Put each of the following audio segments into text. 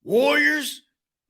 Warriors,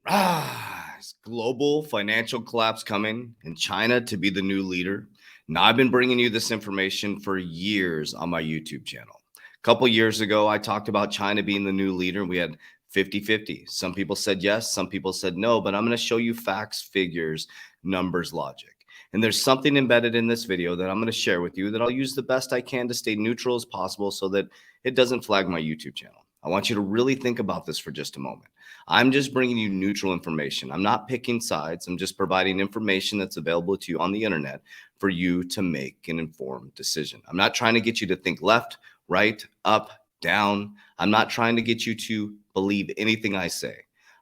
rise. Global financial collapse coming and China to be the new leader. Now, I've been bringing you this information for years on my YouTube channel. A couple years ago, I talked about China being the new leader. We had 50-50. Some people said yes, some people said no, but I'm going to show you facts, figures, numbers, logic. And there's something embedded in this video that I'm going to share with you that I'll use the best I can to stay neutral as possible so that it doesn't flag my YouTube channel. I want you to really think about this for just a moment. I'm just bringing you neutral information. I'm not picking sides. I'm just providing information that's available to you on the internet for you to make an informed decision. I'm not trying to get you to think left, right, up, down. I'm not trying to get you to believe anything I say.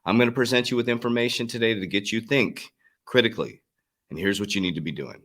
I'm going to present you with information today to get you think critically. And here's what you need to be doing.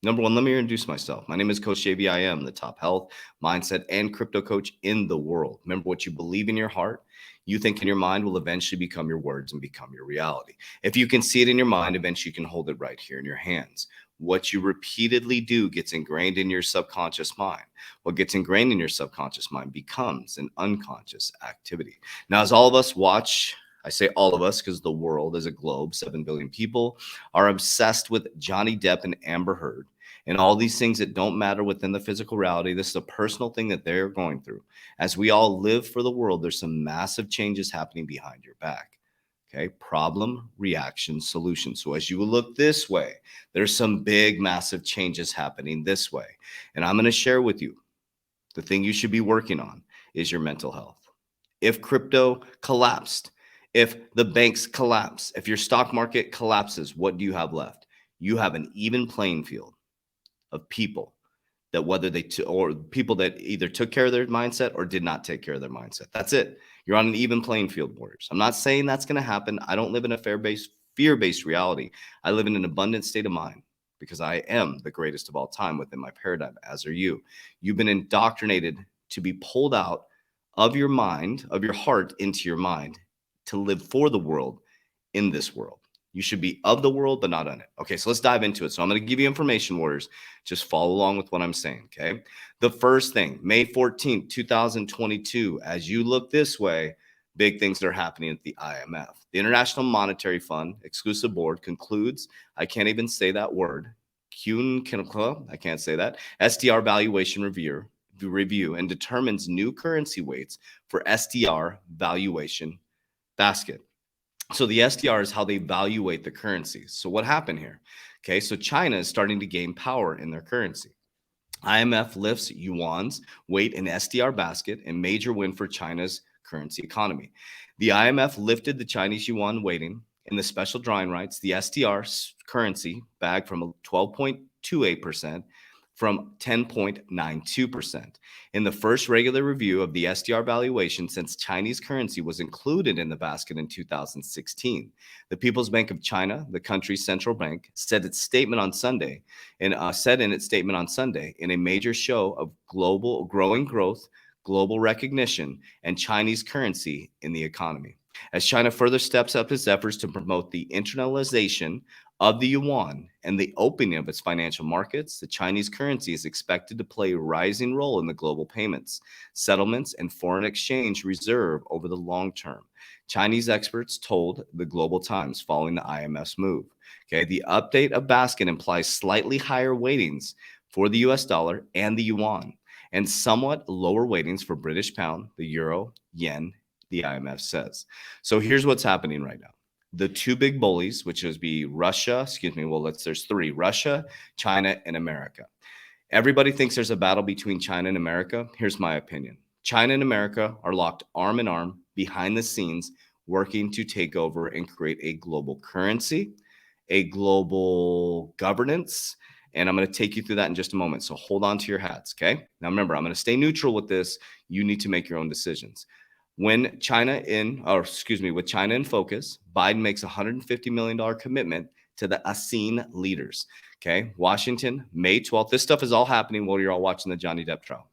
Number one, let me introduce myself. My name is Coach JB. I am the top health, mindset, and crypto coach in the world. Remember, what you believe in your heart, you think in your mind will eventually become your words and become your reality. If you can see it in your mind, eventually you can hold it right here in your hands. What you repeatedly do gets ingrained in your subconscious mind. What gets ingrained in your subconscious mind becomes an unconscious activity. Now, as all of us watch, I say all of us because the world as a globe, 7 billion people, are obsessed with Johnny Depp and Amber Heard and all these things that don't matter within the physical reality. This is a personal thing that they're going through. As we all live for the world, there's some massive changes happening behind your back. Okay, problem, reaction, solution. So as you look this way, there's some big, massive changes happening this way. And I'm going to share with you the thing you should be working on is your mental health. If crypto collapsed, if the banks collapse, if your stock market collapses, what do you have left? You have an even playing field of people that whether they or people that either took care of their mindset or did not take care of their mindset. That's it. You're on an even playing field, warriors. I'm not saying that's going to happen. I don't live in a fear-based reality. I live in an abundant state of mind because I am the greatest of all time within my paradigm, as are you. You've been indoctrinated to be pulled out of your mind, of your heart into your mind, to live for the world in this world. You should be of the world, but not on it. Okay, so let's dive into it. So I'm going to give you information, warriors. Just follow along with what I'm saying, okay? The first thing, May 14th, 2022, as you look this way, big things are happening at the IMF. The International Monetary Fund Exclusive Board concludes, I can't even say that word, I can't say that, SDR valuation review and determines new currency weights for SDR valuation basket. So the SDR is how they evaluate the currencies. So what happened here? Okay, so China is starting to gain power in their currency. IMF lifts yuan's weight in SDR basket, a major win for China's currency economy. The IMF lifted the Chinese yuan weighting in the special drawing rights, the SDR currency bag from 12.28% from 10.92%. In the first regular review of the SDR valuation since Chinese currency was included in the basket in 2016, the People's Bank of China, the country's central bank, said in its statement on Sunday in a major show of global growing growth, global recognition, and Chinese currency in the economy. As China further steps up its efforts to promote the internalization of the yuan and the opening of its financial markets, the Chinese currency is expected to play a rising role in the global payments, settlements, and foreign exchange reserve over the long term. Chinese experts told the Global Times following the IMF's move. Okay, the update of basket implies slightly higher weightings for the US dollar and the yuan, and somewhat lower weightings for British pound, the euro, yen, the IMF says. So here's what's happening right now. The two big bullies, which is there's three, Russia, China, and America. Everybody thinks there's a battle between China and America. Here's my opinion. China and America are locked arm in arm behind the scenes, working to take over and create a global currency, a global governance, and I'm going to take you through that in just a moment. So hold on to your hats, okay? Now remember, I'm going to stay neutral with this. You need to make your own decisions. With China in focus, Biden makes a $150 million commitment to the ASEAN leaders. Okay, Washington, May 12th. This stuff is all happening while you're all watching the Johnny Depp trial.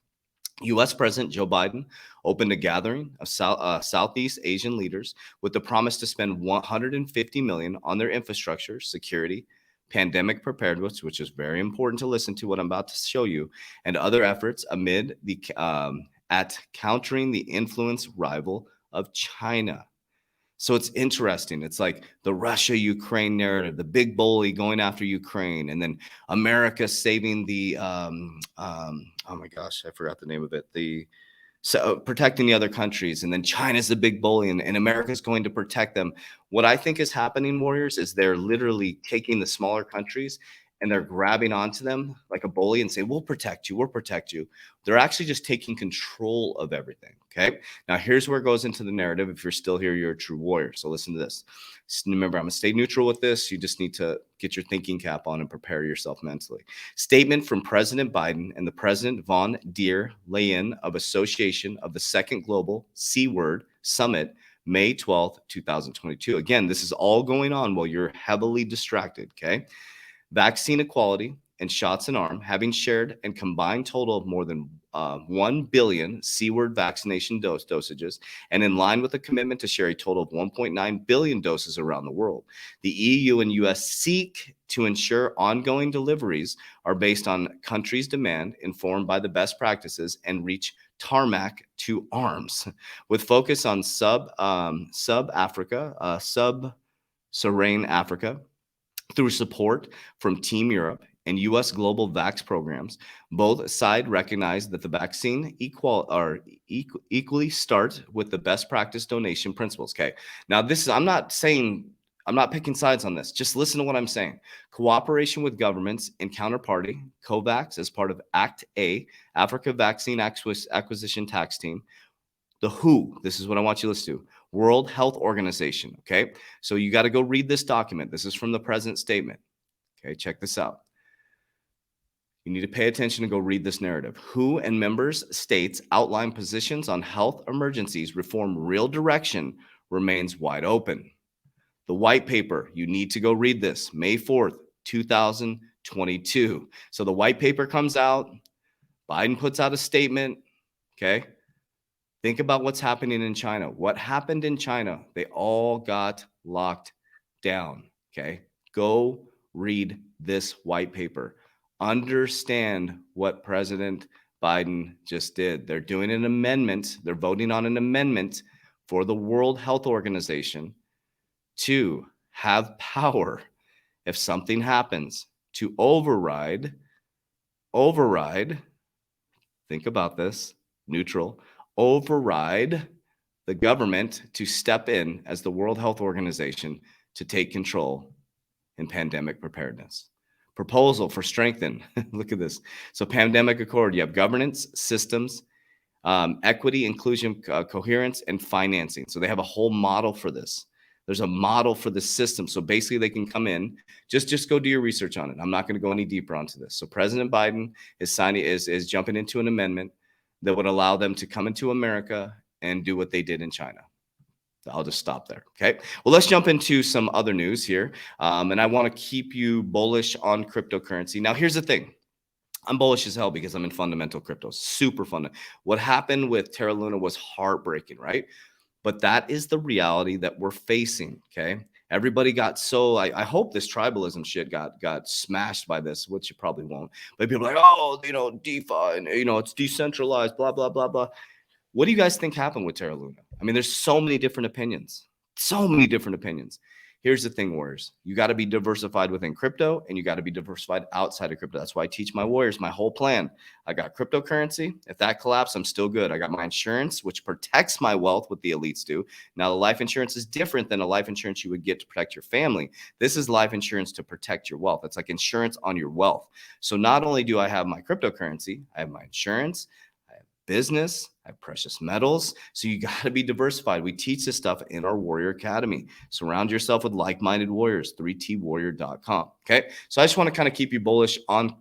U.S. President Joe Biden opened a gathering of Southeast Asian leaders with the promise to spend $150 million on their infrastructure, security, pandemic preparedness, which is very important to listen to what I'm about to show you, and other efforts amid the at countering the influence rival of China. So it's interesting. It's like the Russia-Ukraine narrative, the big bully going after Ukraine, and then America saving the oh my gosh, I forgot the name of it. Protecting the other countries, and then China's the big bully, and America's going to protect them. What I think is happening, Warriors, is they're literally taking the smaller countries and they're grabbing onto them like a bully and saying, we'll protect you, we'll protect you. They're actually just taking control of everything. Okay. Now here's where it goes into the narrative. If you're still here, you're a true warrior. So listen to this. Remember, I'm gonna stay neutral with this. You just need to get your thinking cap on and prepare yourself mentally. Statement from President Biden and the President von der Leyen of Association of the Second Global C-Word Summit, May 12th, 2022. Again, this is all going on while you're heavily distracted, okay? Vaccine equality and shots in arm, having shared and combined total of more than 1 billion C-word vaccination dosages, and in line with the commitment to share a total of 1.9 billion doses around the world. The EU and US seek to ensure ongoing deliveries are based on countries' demand, informed by the best practices, and reach tarmac to arms, with focus on sub-Saharan Africa, through support from Team Europe and U.S. global vax programs. Both sides recognize that the vaccine equally start with the best practice donation principles. Okay, now I'm not picking sides on this. Just listen to what I'm saying. Cooperation with governments and counterparty, COVAX, as part of Act A, Africa Vaccine Acquisition Tax Team. The WHO, this is what I want you to listen to, World Health Organization, okay? So you got to go read this document. This is from the president's statement, okay? Check this out. You need to pay attention and go read this narrative. WHO and members states outline positions on health emergencies, reform real direction remains wide open. The white paper, you need to go read this, May 4th, 2022. So the white paper comes out, Biden puts out a statement, okay? Think about what's happening in China. What happened in China? They all got locked down. Okay. Go read this white paper. Understand what President Biden just did. They're doing an amendment. They're voting on an amendment for the World Health Organization to have power if something happens to override, think about this, neutral, override the government to step in as the World Health Organization to take control in pandemic preparedness. Proposal for strengthen. Look at this. So pandemic accord, you have governance, systems, equity, inclusion, coherence, and financing. So they have a whole model for this. There's a model for the system. So basically they can come in, just go do your research on it. I'm not going to go any deeper onto this. So President Biden is jumping into an amendment that would allow them to come into America and do what they did in China. I'll just stop there. Okay. Well, let's jump into some other news here. And I want to keep you bullish on cryptocurrency. Now, here's the thing. I'm bullish as hell because I'm in fundamental crypto, super fun. What happened with Terra Luna was heartbreaking, right? But that is the reality that we're facing. Okay. Everybody got I hope this tribalism shit got smashed by this, which you probably won't. But people are like, oh, DeFi, and it's decentralized, blah, blah, blah, blah. What do you guys think happened with Terra Luna? I mean, there's so many different opinions. Here's the thing, warriors. You got to be diversified within crypto, and you got to be diversified outside of crypto. That's why I teach my warriors my whole plan. I got cryptocurrency. If that collapses, I'm still good. I got my insurance, which protects my wealth, what the elites do. Now, the life insurance is different than a life insurance you would get to protect your family. This is life insurance to protect your wealth. It's like insurance on your wealth. So not only do I have my cryptocurrency, I have my insurance, business, I have precious metals. So you got to be diversified. We teach this stuff in our Warrior Academy. Surround yourself with like-minded warriors, 3twarrior.com. Okay. So I just want to kind of keep you bullish on,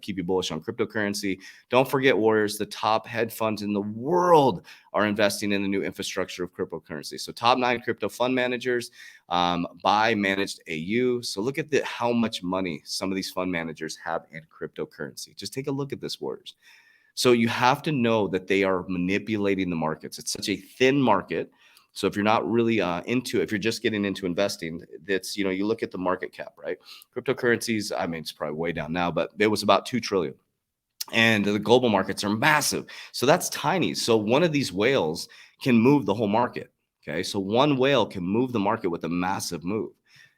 keep you bullish on cryptocurrency. Don't forget, warriors, the top hedge funds in the world are investing in the new infrastructure of cryptocurrency. So top 9 crypto fund managers buy managed AU. So look at how much money some of these fund managers have in cryptocurrency. Just take a look at this, warriors. So you have to know that they are manipulating the markets. It's such a thin market. So if you're not really if you're just getting into investing, that's, you look at the market cap, right? Cryptocurrencies, I mean, it's probably way down now, but it was about 2 trillion. And the global markets are massive. So that's tiny. So one of these whales can move the whole market. Okay, so one whale can move the market with a massive move.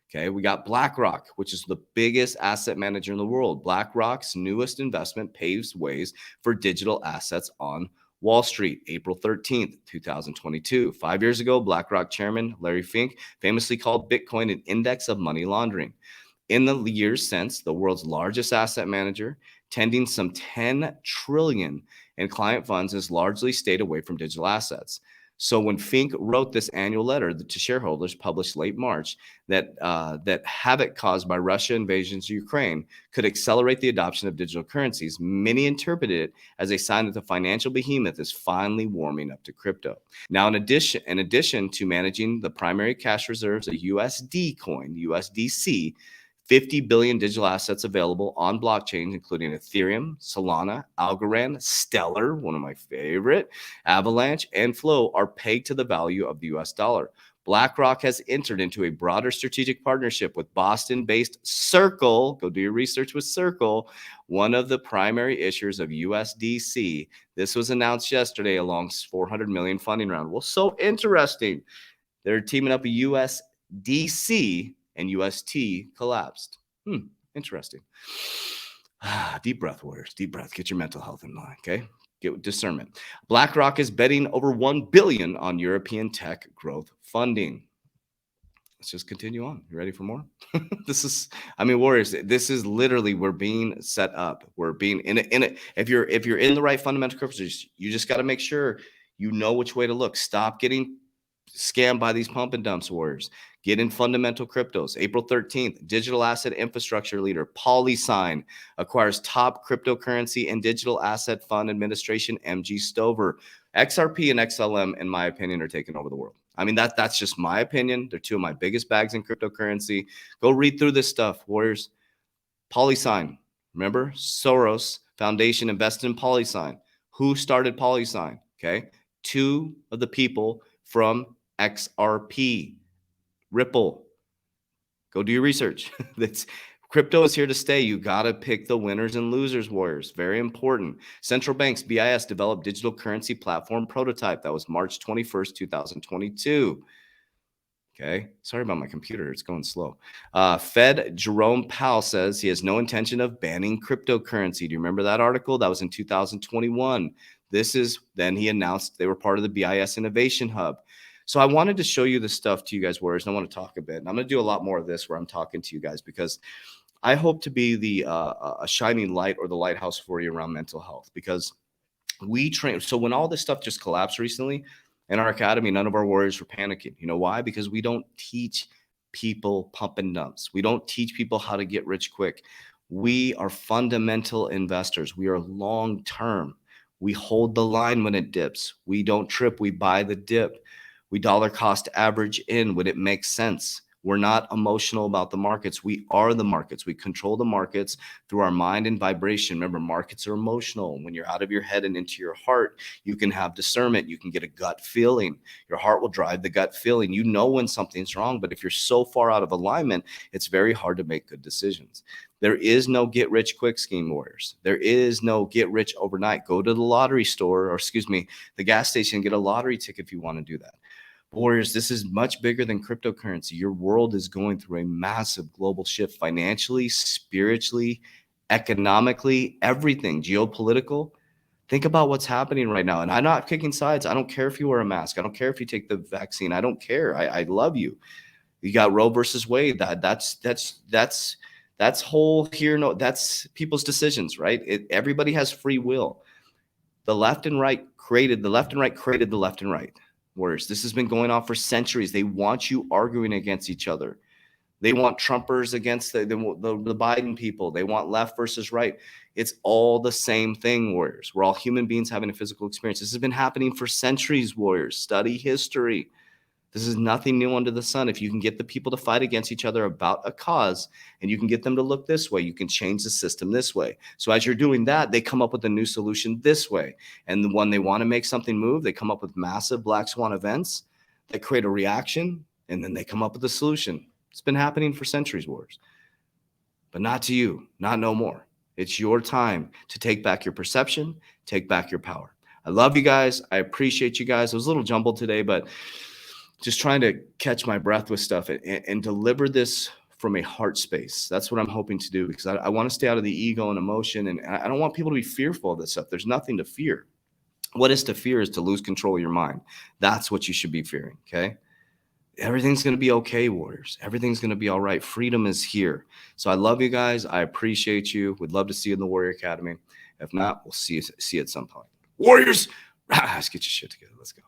Okay, we got BlackRock, which is the biggest asset manager in the world. BlackRock's newest investment paves ways for digital assets on Wall Street, April 13th, 2022. 5 years ago, BlackRock chairman Larry Fink famously called Bitcoin an index of money laundering. In the years since, the world's largest asset manager, tending some 10 trillion in client funds, has largely stayed away from digital assets. So when Fink wrote this annual letter to shareholders, published late March, that havoc caused by Russia invasion of Ukraine could accelerate the adoption of digital currencies, many interpreted it as a sign that the financial behemoth is finally warming up to crypto. Now, in addition to managing the primary cash reserves of USD coin, USDC, 50 billion digital assets available on blockchains, including Ethereum, Solana, Algorand, Stellar, one of my favorite, Avalanche, and Flow, are pegged to the value of the US dollar. BlackRock has entered into a broader strategic partnership with Boston-based Circle. Go do your research with Circle, one of the primary issuers of USDC. This was announced yesterday along $400 million funding round. Well, so interesting. They're teaming up with USDC and UST collapsed. Interesting. Deep breath, warriors. Deep breath. Get your mental health in line, okay? Get discernment. BlackRock is betting over 1 billion on European tech growth funding. Let's just continue on. You ready for more? Warriors, this is literally, we're being set up. We're being in it. If you're in the right fundamental cryptos, you just got to make sure you know which way to look. Stop getting scammed by these pump and dumps, warriors. Get in fundamental cryptos. April 13th, digital asset infrastructure leader PolySign acquires top cryptocurrency and digital asset fund administration MG Stover. XRP and XLM, in my opinion, are taking over the world. That's just my opinion. They're two of my biggest bags in cryptocurrency. Go read through this stuff, warriors. PolySign. Remember, Soros Foundation invested in PolySign. Who started PolySign? Okay. Two of the people from XRP, Ripple. Go do your research. Crypto is here to stay. You got to pick the winners and losers, warriors. Very important. Central banks, BIS, developed digital currency platform prototype. That was March 21st, 2022. Okay. Sorry about my computer. It's going slow. Fed Jerome Powell says he has no intention of banning cryptocurrency. Do you remember that article? That was in 2021. Then he announced they were part of the BIS Innovation Hub. So I wanted to show you this stuff to you guys, warriors, and I want to talk a bit. And I'm going to do a lot more of this where I'm talking to you guys, because I hope to be the a shining light or the lighthouse for you around mental health, because we train. So when all this stuff just collapsed recently in our academy, none of our warriors were panicking. You know why? Because we don't teach people pump and dumps. We don't teach people how to get rich quick. We are fundamental investors. We are long term. We hold the line when it dips. We don't trip. We buy the dip. We dollar cost average in when it makes sense. We're not emotional about the markets. We are the markets. We control the markets through our mind and vibration. Remember, markets are emotional. When you're out of your head and into your heart, you can have discernment. You can get a gut feeling. Your heart will drive the gut feeling. You know when something's wrong, but if you're so far out of alignment, it's very hard to make good decisions. There is no get rich quick scheme, warriors. There is no get rich overnight. Go to the lottery store, or the gas station, and get a lottery ticket if you want to do that. Warriors, this is much bigger than cryptocurrency. Your world is going through a massive global shift financially, spiritually, economically, everything, geopolitical. Think about what's happening right now. And I'm not picking sides. I don't care if you wear a mask. I don't care if you take the vaccine. I don't care. I love you. You got Roe versus Wade. That's whole here. No, that's people's decisions, right? Everybody has free will. The left and right created the left and right. Warriors, this has been going on for centuries. They want you arguing against each other. They want Trumpers against the Biden people. They want left versus right. It's all the same thing, warriors. We're all human beings having a physical experience. This has been happening for centuries, warriors. Study history. This is nothing new under the sun. If you can get the people to fight against each other about a cause, and you can get them to look this way, you can change the system this way. So as you're doing that, they come up with a new solution this way. And when they want to make something move, they come up with massive black swan events that create a reaction, and then they come up with a solution. It's been happening for centuries, warriors. But not to you, not no more. It's your time to take back your perception, take back your power. I love you guys. I appreciate you guys. It was a little jumbled today, but just trying to catch my breath with stuff and deliver this from a heart space. That's what I'm hoping to do, because I want to stay out of the ego and emotion. And I don't want people to be fearful of this stuff. There's nothing to fear. What is to fear is to lose control of your mind. That's what you should be fearing. Okay. Everything's going to be okay, warriors. Everything's going to be all right. Freedom is here. So I love you guys. I appreciate you. Would love to see you in the Warrior Academy. If not, we'll see you at some point. Warriors, let's get your shit together. Let's go.